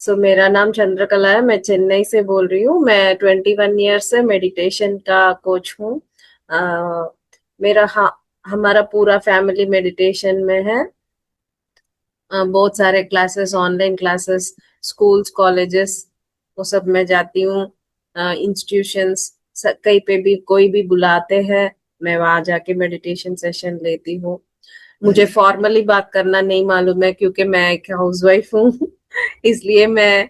मेरा नाम चंद्रकला है। मैं चेन्नई से बोल रही हूँ। मैं 21 ईयर से मेडिटेशन का कोच हूँ। अ, मेरा हमारा पूरा फैमिली मेडिटेशन में है। बहुत सारे classes, online classes, schools, colleges, वो सब मैं जाती हूँ। इंस्टीट्यूशंस, कहीं पे भी कोई भी बुलाते हैं, मैं वहां जाके मेडिटेशन सेशन लेती हूँ। मुझे फॉर्मली बात करना नहीं मालूम है क्योंकि मैं एक हाउसवाइफ हूँ। इसलिए मैं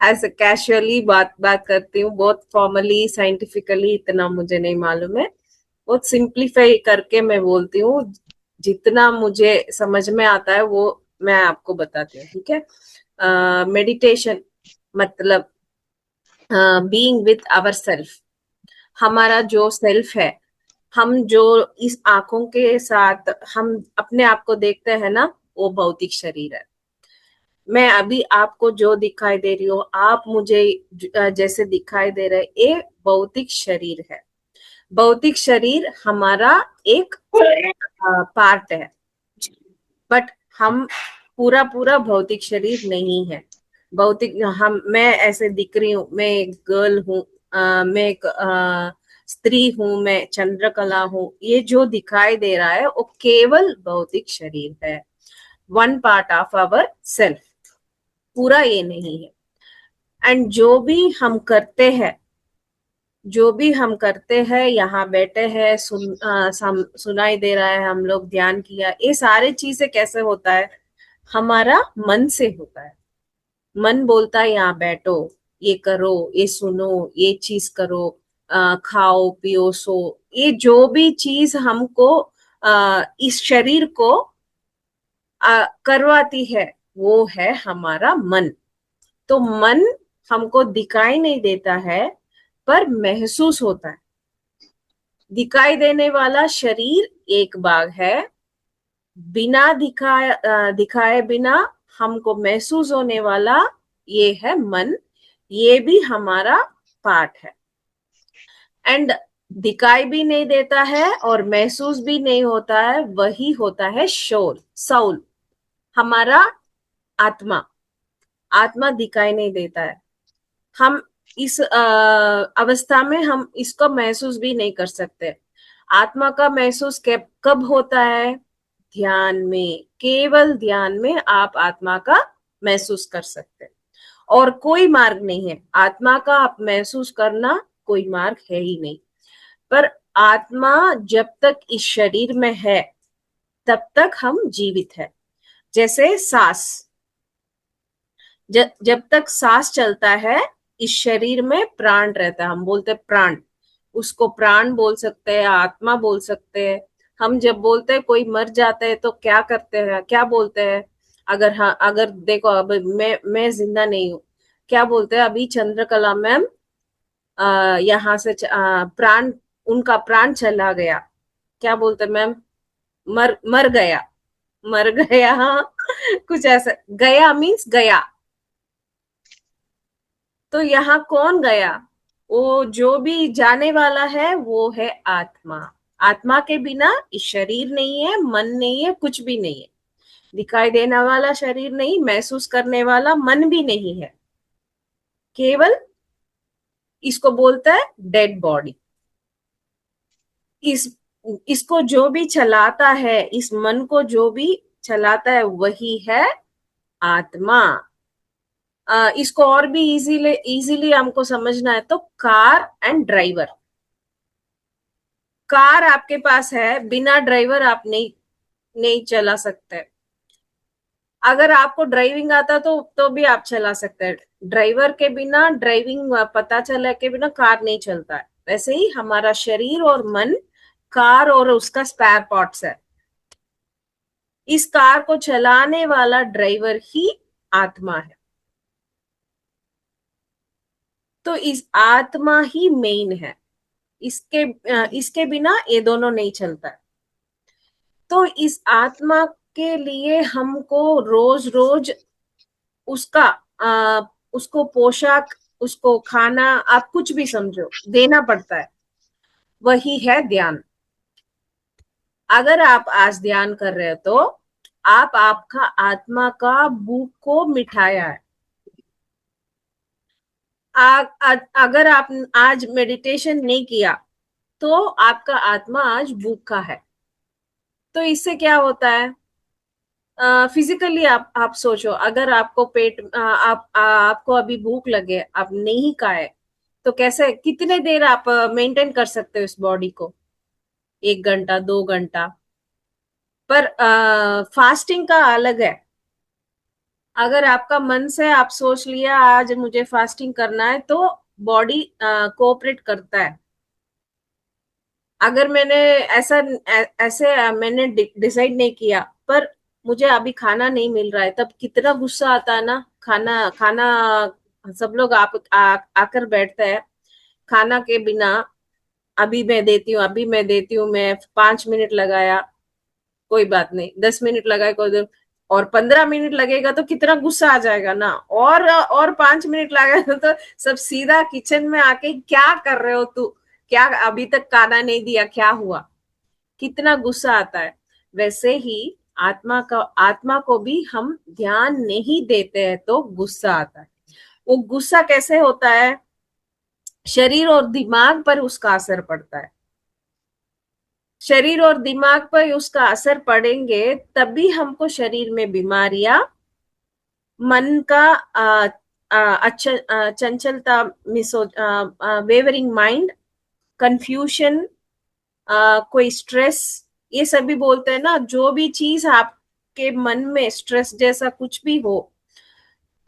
ऐसे कैजुअली बात बात करती हूँ। बहुत फॉर्मली, साइंटिफिकली इतना मुझे नहीं मालूम है। बहुत सिंप्लीफाई करके मैं बोलती हूँ। जितना मुझे समझ में आता है वो मैं आपको बताती हूँ, ठीक है। मेडिटेशन मतलब बीइंग विथ आवर सेल्फ। हमारा जो सेल्फ है, हम जो इस आंखों के साथ हम अपने आप को देखते हैं ना, वो भौतिक शरीर है। मैं अभी आपको जो दिखाई दे रही हूँ, आप मुझे जैसे दिखाई दे रहे, ये भौतिक शरीर है। भौतिक शरीर हमारा एक पार्ट है। बट हम पूरा पूरा भौतिक शरीर नहीं है। भौतिक हम मैं ऐसे दिख रही हूँ, मैं एक गर्ल हूँ, मैं एक स्त्री हूँ, मैं चंद्रकला हूँ। ये जो दिखाई दे रहा है वो केवल भौतिक शरीर है। One part of our self, पूरा ये नहीं है। एंड जो भी हम करते हैं, जो भी हम करते हैं, यहाँ बैठे हैं, सुनाई दे रहा है, हम लोग ध्यान किया, ये सारे चीजें कैसे होता है? हमारा मन से होता है। मन बोलता है यहाँ बैठो, ये करो, ये सुनो, ये चीज करो, खाओ पियो सो। ये जो भी चीज हमको इस शरीर को करवाती है, वो है हमारा मन। तो मन हमको दिखाई नहीं देता है, पर महसूस होता है। दिखाई देने वाला शरीर एक भाग है। बिना दिखाए बिना हमको महसूस होने वाला, ये है मन। ये भी हमारा पार्ट है। एंड दिखाई भी नहीं देता है और महसूस भी नहीं होता है, वही होता है शोल, साउल, हमारा आत्मा। आत्मा दिखाई नहीं देता है। हम इस अवस्था में हम इसको महसूस भी नहीं कर सकते। आत्मा का महसूस कब होता है? ध्यान में, केवल ध्यान में आप आत्मा का महसूस कर सकते हैं। और कोई मार्ग नहीं है आत्मा का आप महसूस करना, कोई मार्ग है ही नहीं। पर आत्मा जब तक इस शरीर में है, तब तक हम जीवित है। जैसे सांस, जब तक सांस चलता है, इस शरीर में प्राण रहता है। हम बोलते हैं प्राण, उसको प्राण बोल सकते हैं, आत्मा बोल सकते हैं। हम जब बोलते हैं कोई मर जाता है तो क्या करते हैं, क्या बोलते हैं? अगर हाँ, अगर देखो, अब मैं जिंदा नहीं हूँ, क्या बोलते हैं? अभी चंद्रकला मैम यहाँ से प्राण, उनका प्राण चला गया, क्या बोलते मैम? मर मर गया, मर गया, हाँ। कुछ ऐसा, गया मीन्स गया। तो यहाँ कौन गया? वो जो भी जाने वाला है, वो है आत्मा। आत्मा के बिना इस शरीर नहीं है, मन नहीं है, कुछ भी नहीं है। दिखाई देने वाला शरीर नहीं, महसूस करने वाला मन भी नहीं है। केवल इसको बोलता है डेड बॉडी। इस इसको जो भी चलाता है, इस मन को जो भी चलाता है, वही है आत्मा। इसको और भी इजीली इजीली हमको समझना है तो कार एंड ड्राइवर। कार आपके पास है, बिना ड्राइवर आप नहीं नहीं चला सकते। अगर आपको ड्राइविंग आता तो भी आप चला सकते हैं। ड्राइवर के बिना, ड्राइविंग पता चला के बिना कार नहीं चलता है। वैसे ही हमारा शरीर और मन कार और उसका स्पेयर पार्ट्स है। इस कार को चलाने वाला ड्राइवर ही आत्मा है। तो इस आत्मा ही मेन है। इसके बिना ये दोनों नहीं चलता है। तो इस आत्मा के लिए हमको रोज रोज उसका आ, उसको पोशाक, उसको खाना, आप कुछ भी समझो, देना पड़ता है। वही है ध्यान। अगर आप आज ध्यान कर रहे हो तो आप आपका आत्मा का भूख को मिटाया है। अगर आप आज मेडिटेशन नहीं किया तो आपका आत्मा आज भूखा है। तो इससे क्या होता है, फिजिकली आप सोचो, अगर आपको पेट आपको अभी भूख लगे, आप नहीं खाए, तो कैसे, कितने देर आप मेंटेन कर सकते हो इस बॉडी को? 1 घंटा, 2 घंटा। पर फास्टिंग का अलग है। अगर आपका मन से आप सोच लिया आज मुझे फास्टिंग करना है, तो बॉडी कोऑपरेट करता है। अगर मैंने ऐसा ऐसे मैंने डिसाइड नहीं किया, पर मुझे अभी खाना नहीं मिल रहा है, तब कितना गुस्सा आता है ना। खाना खाना सब लोग आकर बैठते हैं खाना के बिना। अभी मैं देती हूँ, अभी मैं देती हूँ, मैं 5 मिनट लगाया, कोई बात नहीं, 10 मिनट लगाए कोई देर, और 15 मिनट लगेगा तो कितना गुस्सा आ जाएगा ना। और 5 मिनट लगेगा तो सब सीधा किचन में आके, क्या कर रहे हो तू, क्या अभी तक खाना नहीं दिया, क्या हुआ, कितना गुस्सा आता है। वैसे ही आत्मा को भी हम ध्यान नहीं देते हैं तो गुस्सा आता है। वो गुस्सा कैसे होता है? शरीर और दिमाग पर उसका असर पड़ता है। शरीर और दिमाग पर उसका असर पड़ेंगे तभी हमको शरीर में बीमारियां, मन का अच्छा चंचलता, मिसो वेवरिंग माइंड, कंफ्यूशन, कोई स्ट्रेस, ये सभी बोलते हैं ना, जो भी चीज आपके मन में स्ट्रेस जैसा कुछ भी हो,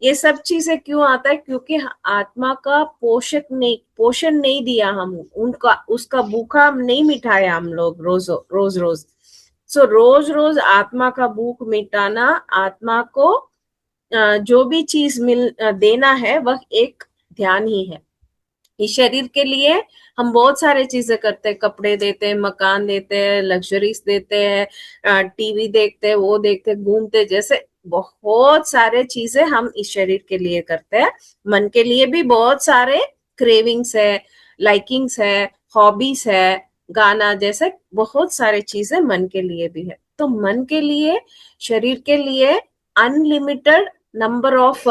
ये सब चीजें क्यों आता है? क्योंकि आत्मा का पोषण नहीं दिया, हम उनका उसका भूखा हम नहीं मिटाया हम लोग रोज रोज रोज। सो रोज रोज आत्मा का भूख मिटाना, आत्मा को जो भी चीज देना है, वह एक ध्यान ही है। इस शरीर के लिए हम बहुत सारे चीजें करते हैं, कपड़े देते हैं, मकान देते हैं, लग्जरीज देते हैं, टीवी देखते हैं, वो देखते हैं, घूमते, जैसे बहुत सारे चीजें हम इस शरीर के लिए करते हैं। मन के लिए भी बहुत सारे क्रेविंग्स है, लाइकिंग्स है, हॉबीज है, गाना, जैसे बहुत सारे चीजें मन के लिए भी है। तो मन के लिए, शरीर के लिए अनलिमिटेड नंबर ऑफ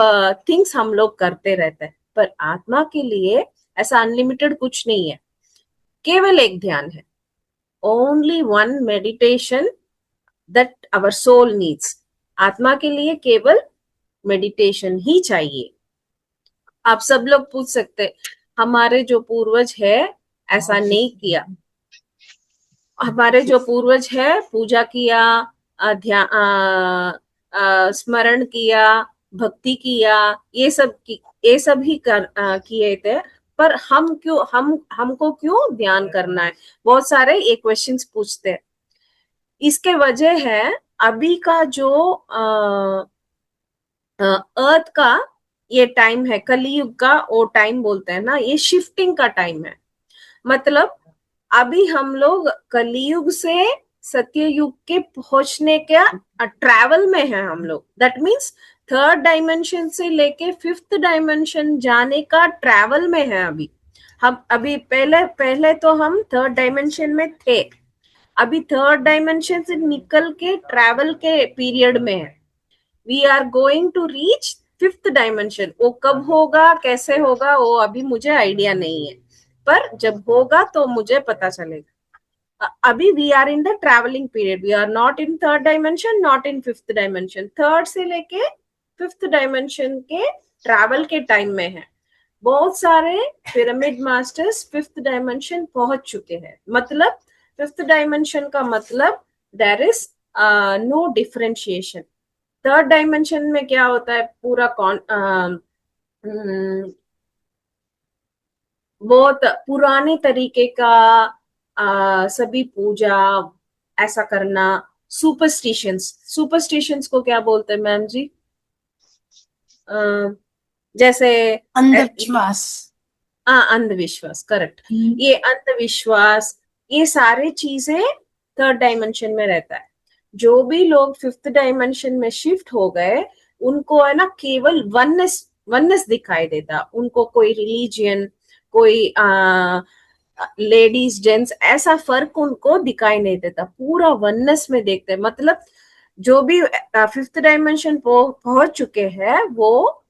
थिंग्स हम लोग करते रहते हैं। पर आत्मा के लिए ऐसा अनलिमिटेड कुछ नहीं है, केवल एक ध्यान है। Only one meditation that our soul needs. आत्मा के लिए केवल मेडिटेशन ही चाहिए। आप सब लोग पूछ सकते, हमारे जो पूर्वज है ऐसा नहीं किया। हमारे जो पूर्वज है पूजा किया, ध्यान, स्मरण किया, भक्ति किया, ये सब ही किए थे। पर हमको क्यों ध्यान करना है? बहुत सारे ये क्वेश्चंस पूछते हैं। इसके वजह है, अभी का जो अर्थ का ये टाइम है, कलयुग का वो टाइम बोलते हैं ना, ये शिफ्टिंग का टाइम है। मतलब अभी हम लोग कलयुग से सत्ययुग के पहुंचने के ट्रैवल में है हम लोग। दैट मीन्स थर्ड डायमेंशन से लेके फिफ्थ डायमेंशन जाने का ट्रैवल में है अभी हम। अभी पहले पहले तो हम थर्ड डायमेंशन में थे, अभी थर्ड डायमेंशन से निकल के ट्रैवल के पीरियड में है। We are going to reach fifth dimension. वो कब होगा, कैसे होगा, वो अभी मुझे आइडिया नहीं है, पर जब होगा तो मुझे पता चलेगा। अभी we are in the travelling period, we are not in third dimension, not in fifth dimension. Third से लेके फिफ्थ डायमेंशन के ट्रैवल के टाइम में है। बहुत सारे पिरामिड मास्टर्स फिफ्थ डायमेंशन पहुंच चुके हैं। मतलब फिफ्थ डायमेंशन का मतलब there is no differentiation. Third dimension में क्या होता है, पूरा बहुत पुराने तरीके का सभी पूजा ऐसा करना। सुपरस्टिशंस, सुपरस्टिशंस को क्या बोलते हैं मैम जी? अ, जैसे अंधविश्वास। हाँ, अंधविश्वास, करेक्ट। ये अंधविश्वास, ये सारी चीजें थर्ड डायमेंशन में रहता है। जो भी लोग फिफ्थ डायमेंशन में शिफ्ट हो गए, उनको है ना केवल वननेस वननेस दिखाई देता। उनको कोई रिलीजियन, कोई लेडीज जेंट्स ऐसा फर्क उनको दिखाई नहीं देता, पूरा वननेस में देखते हैं। मतलब जो भी फिफ्थ डायमेंशन पहुंच चुके हैं, वो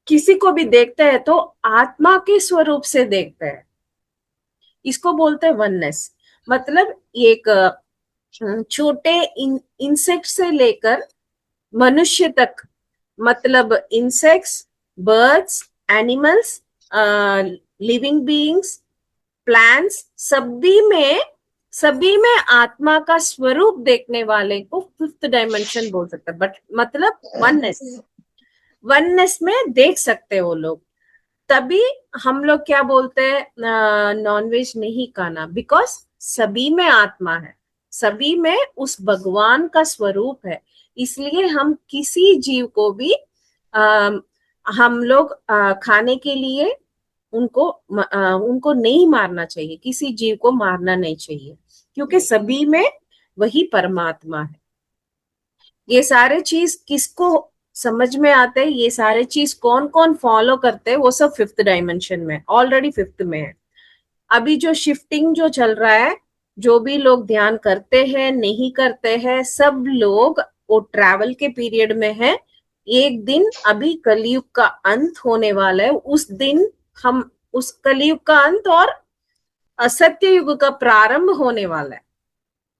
किसी को भी देखते हैं तो आत्मा के स्वरूप से देखते हैं, इसको बोलते हैं वननेस। मतलब एक छोटे इंसेक्ट से लेकर मनुष्य तक, मतलब insects, birds, animals, living beings, plants, सभी में आत्मा का स्वरूप देखने वाले को फिफ्थ डायमेंशन बोल सकते हैं। बट मतलब वननेस, वननेस में देख सकते हैं वो लोग। तभी हम लोग क्या बोलते हैं, नॉनवेज नहीं खाना, बिकॉज सभी में आत्मा है, सभी में उस भगवान का स्वरूप है। इसलिए हम किसी जीव को भी आ, हम लोग खाने के लिए उनको नहीं मारना चाहिए, किसी जीव को मारना नहीं चाहिए, क्योंकि सभी में वही परमात्मा है। ये सारे चीज किसको समझ में आते हैं, ये सारे चीज कौन कौन फॉलो करते हैं, वो सब फिफ्थ डायमेंशन में, ऑलरेडी फिफ्थ में है। अभी जो शिफ्टिंग जो चल रहा है, जो भी लोग ध्यान करते हैं नहीं करते हैं, सब लोग वो ट्रैवल के पीरियड में है। एक दिन अभी कलयुग का अंत होने वाला है, उस दिन हम उस कलयुग का अंत और सत्य युग का प्रारंभ होने वाला है।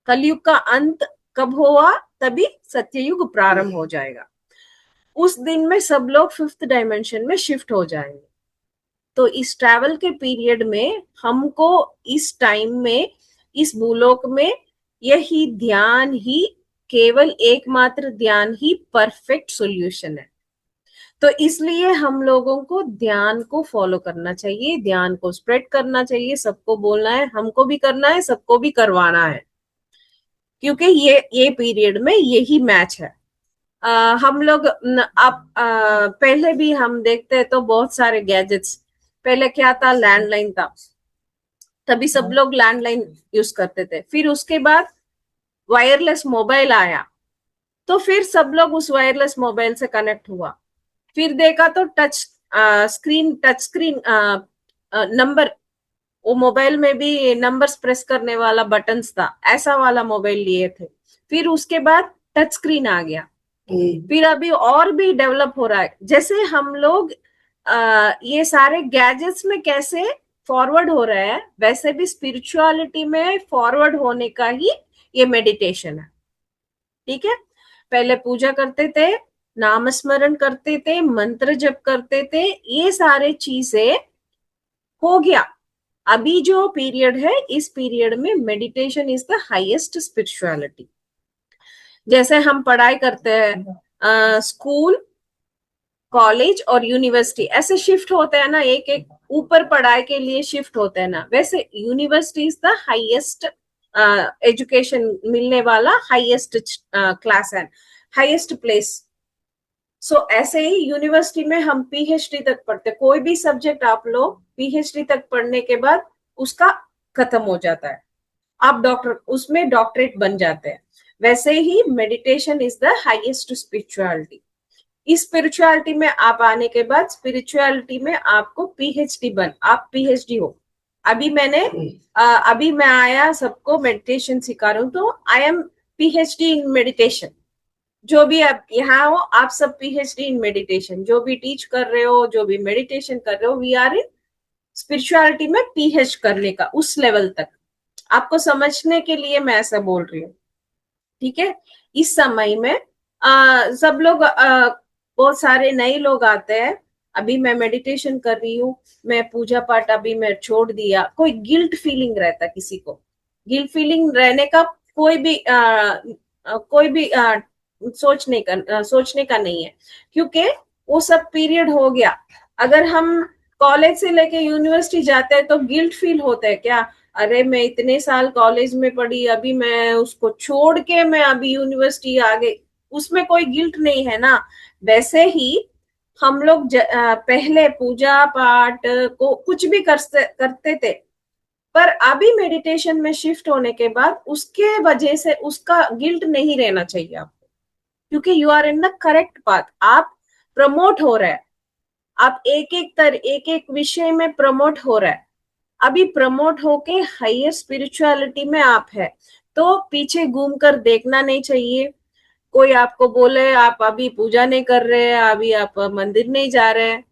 कलयुग का अंत कब हुआ, तभी सत्ययुग प्रारंभ हो जाएगा। उस दिन में सब लोग फिफ्थ डायमेंशन में शिफ्ट हो जाएंगे। तो इस ट्रैवल के पीरियड में हमको इस टाइम में इस भूलोक में यही ध्यान ही, केवल एकमात्र ध्यान ही परफेक्ट सॉल्यूशन है। तो इसलिए हम लोगों को ध्यान को फॉलो करना चाहिए, ध्यान को स्प्रेड करना चाहिए, सबको बोलना है, हमको भी करना है, सबको भी करवाना है, क्योंकि ये पीरियड में यही मैच है। हम लोग आप पहले भी हम देखते हैं तो बहुत सारे गैजेट्स, पहले क्या था, लैंडलाइन था, तभी सब लोग लैंडलाइन यूज करते थे। फिर उसके बाद वायरलेस मोबाइल आया, तो फिर सब लोग उस वायरलेस मोबाइल से कनेक्ट हुआ। फिर देखा तो टच स्क्रीन नंबर, वो मोबाइल में भी नंबर्स प्रेस करने वाला बटन्स था, ऐसा वाला मोबाइल लिए थे। फिर उसके बाद टच स्क्रीन आ गया। फिर अभी और भी डेवलप हो रहा है। जैसे हम लोग ये सारे गैजेट्स में कैसे फॉरवर्ड हो रहे हैं, वैसे भी स्पिरिचुअलिटी में फॉरवर्ड होने का ही ये मेडिटेशन है। ठीक है, पहले पूजा करते थे, नाम स्मरण करते थे, मंत्र जप करते थे, ये सारे चीजें हो गया। अभी जो पीरियड है, इस पीरियड में meditation is the highest spirituality. जैसे हम पढ़ाई करते हैं, स्कूल, कॉलेज और यूनिवर्सिटी ऐसे शिफ्ट होते हैं ना, एक एक ऊपर पढ़ाई के लिए शिफ्ट होते हैं ना, वैसे university is the highest education मिलने वाला हाईएस्ट क्लास है, हाईएस्ट प्लेस। सो ऐसे ही यूनिवर्सिटी में हम पीएचडी तक पढ़ते, कोई भी सब्जेक्ट आप लो, पीएचडी तक पढ़ने के बाद उसका खत्म हो जाता है, आप डॉक्टर, उसमें डॉक्टरेट बन जाते हैं। वैसे ही meditation is the highest spirituality. इस स्पिरिचुअलिटी में आप आने के बाद, स्पिरिचुअलिटी में आपको आप पीएचडी हो। अभी मैं आया सबको मेडिटेशन सिखा रहा हूँ, तो I am PhD in meditation. जो भी आप यहाँ हो, आप सब पीएचडी इन मेडिटेशन, जो भी टीच कर रहे हो, जो भी मेडिटेशन कर रहे हो, वी आर इन स्पिरिचुअलिटी में पीएच करने का उस लेवल तक। आपको समझने के लिए मैं ऐसा बोल रही हूँ। ठीक है, इस समय में सब लोग बहुत सारे नए लोग आते हैं। अभी मैं मेडिटेशन कर रही हूँ, मैं पूजा पाठ अभी मैं छोड़ दिया, कोई गिल्ट फीलिंग रहता, किसी को गिल्ट फीलिंग रहने का कोई भी सोचने का नहीं है, क्योंकि वो सब पीरियड हो गया। अगर हम कॉलेज से लेके यूनिवर्सिटी जाते हैं तो गिल्ट फील होता है क्या, अरे मैं इतने साल कॉलेज में पढ़ी, अभी मैं उसको छोड़ के मैं अभी यूनिवर्सिटी आ गई, उसमें कोई गिल्ट नहीं है ना। वैसे ही हम लोग पहले पूजा पाठ को कुछ भी करते थे, पर अभी मेडिटेशन में शिफ्ट होने के बाद उसके वजह से उसका गिल्ट नहीं रहना चाहिए आपको, क्योंकि you are in the correct path. आप प्रमोट हो रहे हैं, आप एक एक विषय में प्रमोट हो रहा है। अभी प्रमोट होके हायर स्पिरिचुअलिटी में आप है, तो पीछे घूम कर देखना नहीं चाहिए। कोई आपको बोले आप अभी पूजा नहीं कर रहे हैं, अभी आप मंदिर नहीं जा रहे हैं,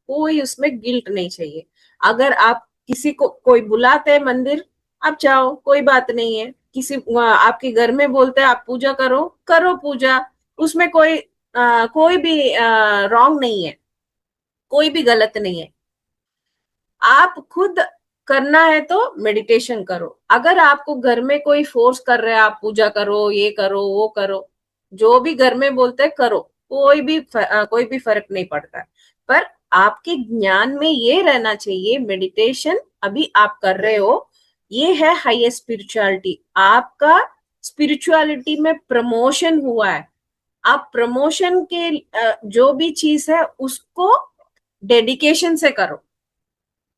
कोई उसमें गिल्ट नहीं चाहिए। अगर आप किसी को कोई बुलाते हैं मंदिर, आप जाओ, कोई बात नहीं है। किसी आपके घर में बोलते हैं आप पूजा करो, करो पूजा। उसमें कोई भी रॉन्ग नहीं है, कोई भी गलत नहीं है। आप खुद करना है तो मेडिटेशन करो। अगर आपको घर में कोई फोर्स कर रहा है आप पूजा करो, ये करो, वो करो, जो भी घर में बोलते हैं करो, कोई भी फर्क नहीं पड़ता है। पर आपके ज्ञान में ये रहना चाहिए, मेडिटेशन अभी आप कर रहे हो, ये है हाईएस्ट स्पिरिचुअलिटी। आपका स्पिरिचुअलिटी में प्रमोशन हुआ है। आप प्रमोशन के जो भी चीज है उसको डेडिकेशन से करो।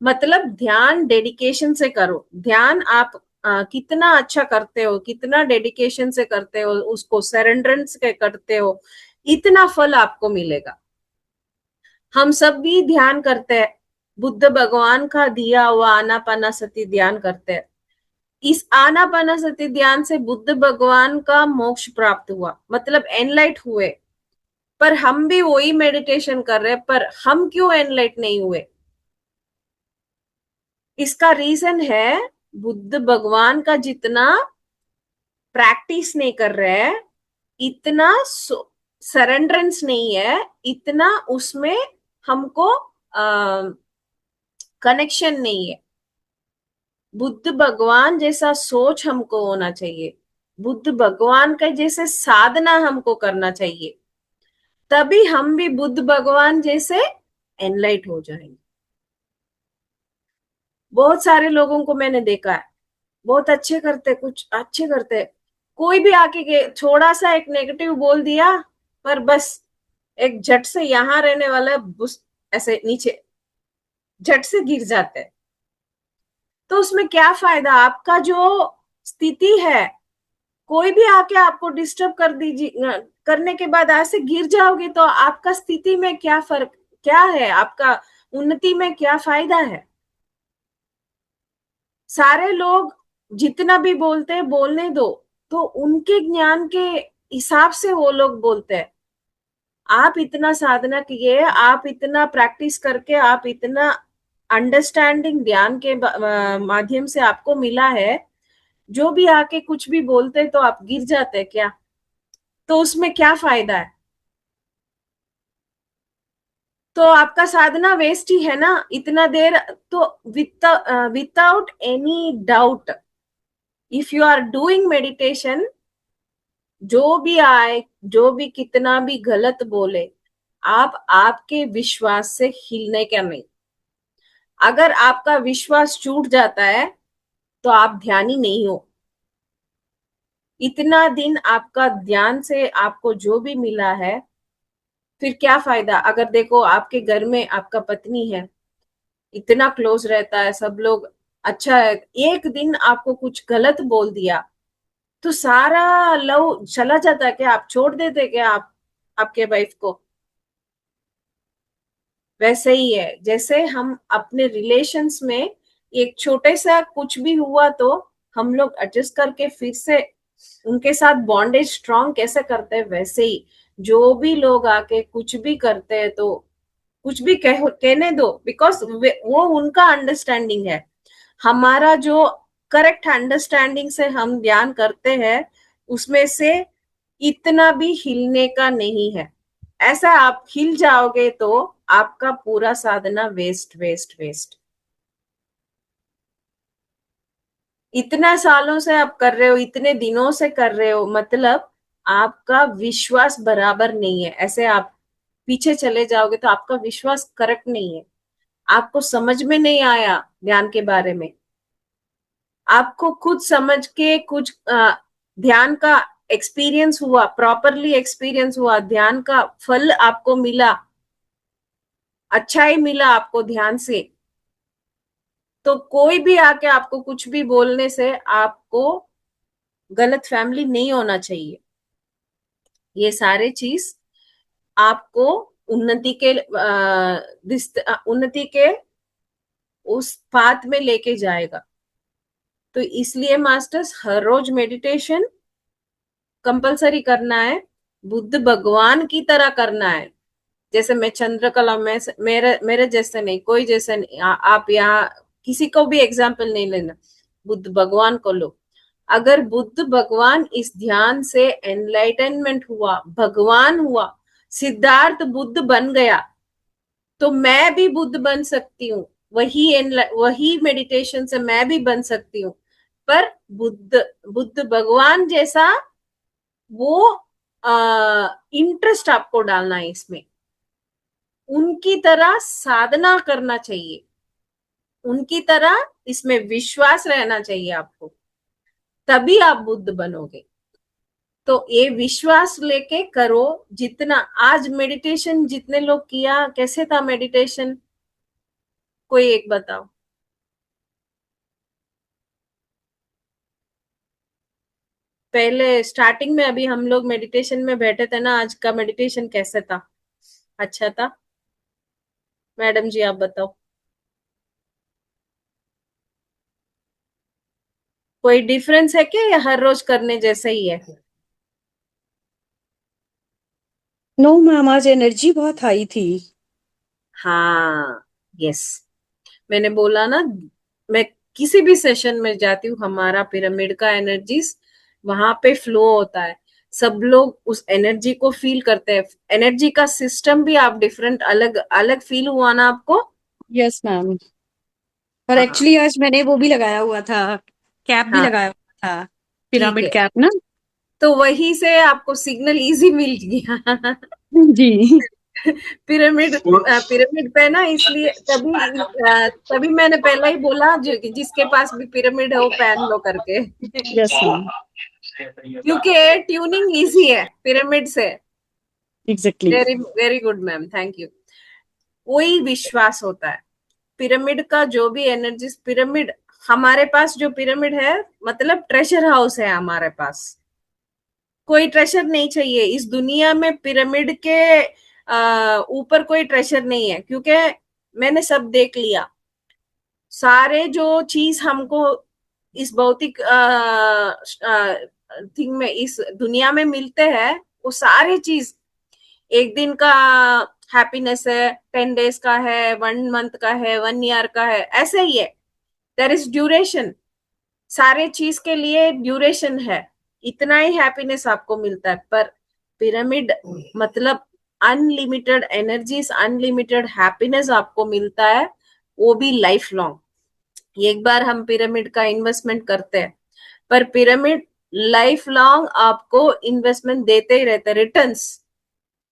मतलब ध्यान डेडिकेशन से करो। ध्यान आप कितना अच्छा करते हो, कितना डेडिकेशन से करते हो, उसको सरेंडरेंस के करते हो, इतना फल आपको मिलेगा। हम सब भी ध्यान करते हैं, बुद्ध भगवान का दिया हुआ आनापानासति ध्यान करते हैं। इस आनापानासति ध्यान से बुद्ध भगवान का मोक्ष प्राप्त हुआ, मतलब एनलाइट हुए। पर हम भी वही मेडिटेशन कर रहे हैं, पर हम क्यों एनलाइट नहीं हुए? इसका रीजन है, बुद्ध भगवान का जितना प्रैक्टिस नहीं कर रहे हैं, इतना सरेंडरेंस नहीं है, इतना उसमें हमको कनेक्शन नहीं है। बुद्ध भगवान जैसा सोच हमको होना चाहिए, बुद्ध भगवान का जैसे साधना हमको करना चाहिए, तभी हम भी बुद्ध भगवान जैसे एनलाइट हो जाएंगे। बहुत सारे लोगों को मैंने देखा है, बहुत अच्छे करते, कुछ अच्छे करते, कोई भी आके थोड़ा सा एक नेगेटिव बोल दिया, पर बस एक झट से यहाँ रहने वाला ऐसे नीचे झट से गिर जाते हैं। तो उसमें क्या फायदा? आपका जो स्थिति है, कोई भी आके आपको डिस्टर्ब कर दीजिए, करने के बाद ऐसे गिर जाओगे तो आपका स्थिति में क्या फर्क, क्या है आपका उन्नति में क्या फायदा है? सारे लोग जितना भी बोलते हैं बोलने दो, तो उनके ज्ञान के हिसाब से वो लोग बोलते हैं। आप इतना साधना किए, आप इतना प्रैक्टिस करके, आप इतना अंडरस्टैंडिंग ध्यान के माध्यम से आपको मिला है, जो भी आके कुछ भी बोलते तो आप गिर जाते क्या? तो उसमें क्या फायदा है? तो आपका साधना वेस्ट ही है ना इतना देर। तो without any doubt, if you are doing meditation, जो भी आए, जो भी कितना भी गलत बोले, आप आपके विश्वास से हिलने का नहीं। अगर आपका विश्वास टूट जाता है तो आप ध्यानी नहीं हो। इतना दिन आपका ध्यान से आपको जो भी मिला है, फिर क्या फायदा? अगर देखो आपके घर में आपका पत्नी है, इतना क्लोज रहता है, सब लोग अच्छा है, एक दिन आपको कुछ गलत बोल दिया तो सारा लव चला जाता है क्या? आप छोड़ देते क्या आप आपके वाइफ को? वैसे ही है, जैसे हम अपने रिलेशंस में एक छोटे सा कुछ भी हुआ तो हम लोग एडजस्ट करके फिर से उनके साथ बॉन्डेज स्ट्रांग कैसे करते हैं, वैसे ही जो भी लोग आके कुछ भी करते हैं तो कुछ भी कहने दो, बिकॉज वो उनका अंडरस्टैंडिंग है। हमारा जो करेक्ट अंडरस्टैंडिंग से हम ध्यान करते हैं, उसमें से इतना भी हिलने का नहीं है। ऐसा आप हिल जाओगे तो आपका पूरा साधना वेस्ट वेस्ट वेस्ट। इतना सालों से आप कर रहे हो, इतने दिनों से कर रहे हो, मतलब आपका विश्वास बराबर नहीं है। ऐसे आप पीछे चले जाओगे तो आपका विश्वास करेक्ट नहीं है। आपको समझ में नहीं आया ध्यान के बारे में, आपको खुद समझ के कुछ ध्यान का एक्सपीरियंस हुआ, प्रॉपरली एक्सपीरियंस हुआ, ध्यान का फल आपको मिला, अच्छा ही मिला आपको ध्यान से, तो कोई भी आके आपको कुछ भी बोलने से आपको गलत फैमिली नहीं होना चाहिए। ये सारे चीज आपको उन्नति के उन्नति के उस पाथ में लेके जाएगा। तो इसलिए मास्टर्स हर रोज मेडिटेशन कंपलसरी करना है, बुद्ध भगवान की तरह करना है। जैसे मैं चंद्रकला में मेरे मेरे जैसे नहीं, कोई जैसे नहीं, आप यहाँ किसी को भी एग्जाम्पल नहीं लेना, बुद्ध भगवान को लो। अगर बुद्ध भगवान इस ध्यान से एनलाइटनमेंट हुआ, भगवान हुआ, सिद्धार्थ बुद्ध बन गया, तो मैं भी बुद्ध बन सकती हूँ। वही मेडिटेशन से मैं भी बन सकती हूँ। पर बुद्ध बुद्ध भगवान जैसा वो इंटरेस्ट आपको डालना है इसमें, उनकी तरह साधना करना चाहिए, उनकी तरह इसमें विश्वास रहना चाहिए आपको, तभी आप बुद्ध बनोगे। तो ये विश्वास लेके करो। जितना आज मेडिटेशन जितने लोग किया, कैसे था मेडिटेशन, कोई एक बताओ। पहले स्टार्टिंग में अभी हम लोग मेडिटेशन में बैठे थे ना, आज का मेडिटेशन कैसे था? अच्छा था? मैडम जी आप बताओ। कोई डिफरेंस है क्या, या हर रोज करने जैसा ही है? नो मैम, आज एनर्जी बहुत हाई थी। हाँ, यस, मैंने बोला ना, मैं किसी भी सेशन में जाती हूँ, हमारा पिरामिड का एनर्जीज वहां पे फ्लो होता है, सब लोग उस एनर्जी को फील करते हैं। एनर्जी का सिस्टम भी आप डिफरेंट, अलग अलग फील हुआ ना आपको? Yes ma'am. और हाँ, एक्चुअली आज मैंने वो भी लगाया हुआ था, कैप भी हाँ, लगाया हुआ था, ठीक पिरामिड है। कैप ना। तो वही से आपको सिग्नल इजी मिल गया। जी। पिरामिड पिरामिड पे ना, इसलिए तभी मैंने पहले ही बोला, जिसके पास भी पिरामिड है वो पहन लो करके। Yes ma'am. क्योंकि ट्यूनिंग इजी है पिरामिड से। Exactly. Very very good ma'am, thank you. वही विश्वास होता है पिरामिड का, जो भी एनर्जी पिरामिड, हमारे पास जो पिरामिड है, मतलब ट्रेजर हाउस है हमारे पास। कोई ट्रेजर नहीं चाहिए इस दुनिया में, पिरामिड के ऊपर कोई ट्रेजर नहीं है, क्योंकि मैंने सब देख लिया। सारे जो चीज हमको इस भौतिक थिंग में, इस दुनिया में मिलते हैं, वो सारे चीज एक दिन का हैप्पीनेस है, 10 डेज का है, 1 मंथ का है, 1 ईयर का है, ऐसे ही है। देर इज ड्यूरेशन, सारे चीज के लिए ड्यूरेशन है। इतना ही हैप्पीनेस आपको मिलता है। पर पिरामिड मतलब अनलिमिटेड एनर्जीज, अनलिमिटेड हैप्पीनेस आपको मिलता है, वो भी लाइफ लॉन्ग। एक बार हम पिरामिड का इन्वेस्टमेंट करते हैं, पर पिरामिड लाइफ लॉन्ग आपको इन्वेस्टमेंट देते ही रहते, रिटर्न्स,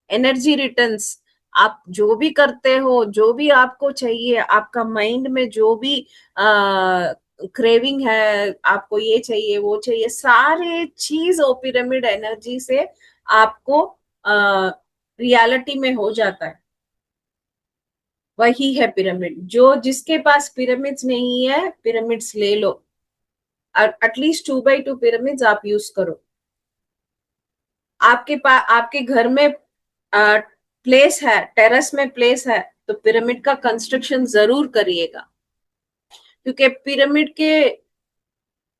एनर्जी रिटर्न्स। आप जो भी करते हो, जो भी आपको चाहिए, आपका माइंड में जो भी क्रेविंग है, आपको ये चाहिए वो चाहिए, सारे चीज वो पिरामिड एनर्जी से आपको रियलिटी में हो जाता है। वही है पिरामिड। जो जिसके पास पिरामिड्स नहीं है, पिरामिड्स ले लो, एटलीस्ट 2x2 पिरामिड्स आप यूज करो। आपके पास, आपके घर में प्लेस है, टेरेस में प्लेस है, तो पिरामिड का कंस्ट्रक्शन जरूर करिएगा। क्योंकि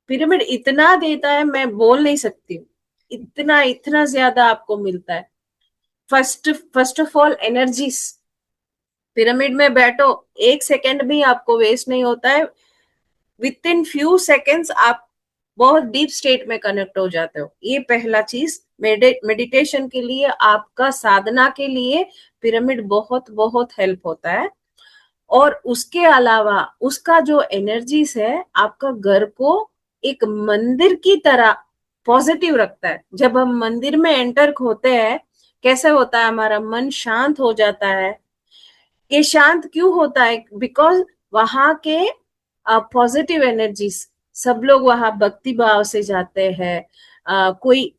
पिरामिड इतना देता है, मैं बोल नहीं सकती हूँ, इतना इतना ज्यादा आपको मिलता है। First first of all energies, pyramid में बैठो, 1 सेकेंड भी आपको वेस्ट नहीं होता है। विद इन फ्यू सेकेंड्स आप बहुत डीप स्टेट में कनेक्ट हो जाते हो। ये पहला चीज। मेडिटेशन के लिए, आपका साधना के लिए पिरामिड बहुत बहुत हेल्प होता है। और उसके अलावा उसका जो एनर्जीज है, आपका घर को एक मंदिर की तरह पॉजिटिव रखता है। जब हम मंदिर में एंटर होते हैं, कैसे होता है, हमारा मन शांत हो जाता है। ये शांत क्यों होता है? बिकॉज वहां के पॉजिटिव एनर्जीज, सब लोग वहां भक्ति भाव से जाते हैं। कोई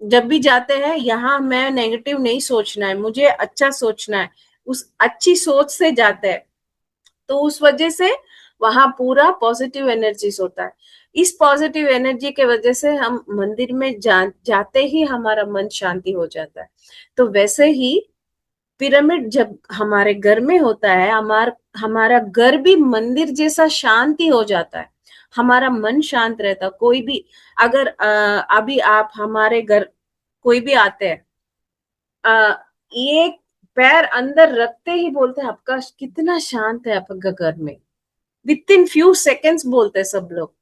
जब भी जाते हैं, यहाँ मैं नेगेटिव नहीं सोचना है, मुझे अच्छा सोचना है, उस अच्छी सोच से जाते हैं। तो उस वजह से वहां पूरा पॉजिटिव एनर्जीज होता है। इस पॉजिटिव एनर्जी के वजह से हम मंदिर में जाते ही हमारा मन शांति हो जाता है। तो वैसे ही पिरामिड जब हमारे घर में होता है, हमारा घर भी मंदिर जैसा शांति हो जाता है। हमारा मन शांत रहता। कोई भी, अगर अभी आप हमारे घर कोई भी आते हैं, ये पैर अंदर रखते ही बोलते हैं आपका कितना शांत है आपका घर में, विद इन फ्यू सेकेंड्स बोलते हैं सब लोग।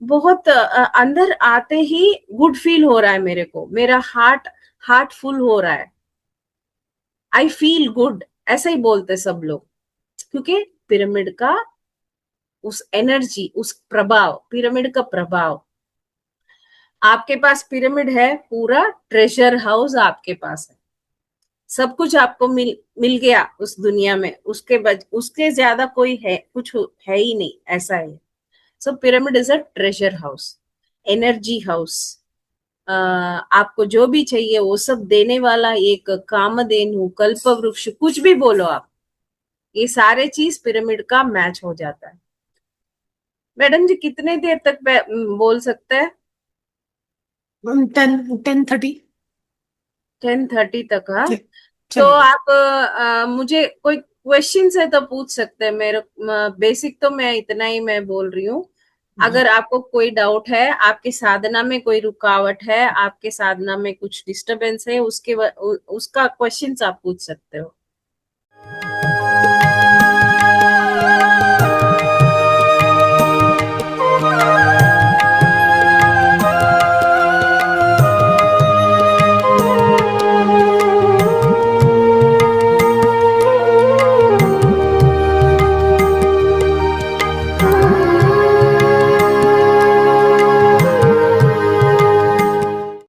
बहुत अंदर आते ही गुड फील हो रहा है मेरे को, मेरा हार्ट फुल हो रहा है, आई फील गुड, ऐसा ही बोलते सब लोग। क्योंकि पिरामिड का उस एनर्जी, उस प्रभाव, पिरामिड का प्रभाव। आपके पास पिरामिड है, पूरा ट्रेजर हाउस आपके पास है, सब कुछ आपको मिल मिल गया उस दुनिया में, उसके ज्यादा कोई है कुछ है ही नहीं, ऐसा है। So pyramid is a treasure house, energy house. आपको जो भी चाहिए वो सब देने वाला एक कामधेनु, कल्प वृक्ष, कुछ भी बोलो आप, ये सारे चीज पिरामिड का मैच हो जाता है। मैडम जी कितने देर तक बोल सकते हैं? 10:30। 10:30 तक, हाँ। तो चलेगा। आप मुझे कोई क्वेश्चन है तो पूछ सकते हैं, मेरे बेसिक तो मैं इतना ही मैं बोल रही हूँ। अगर आपको कोई डाउट है, आपकी साधना में कोई रुकावट है, आपके साधना में कुछ डिस्टरबेंस है, उसका क्वेश्चंस आप पूछ सकते हो।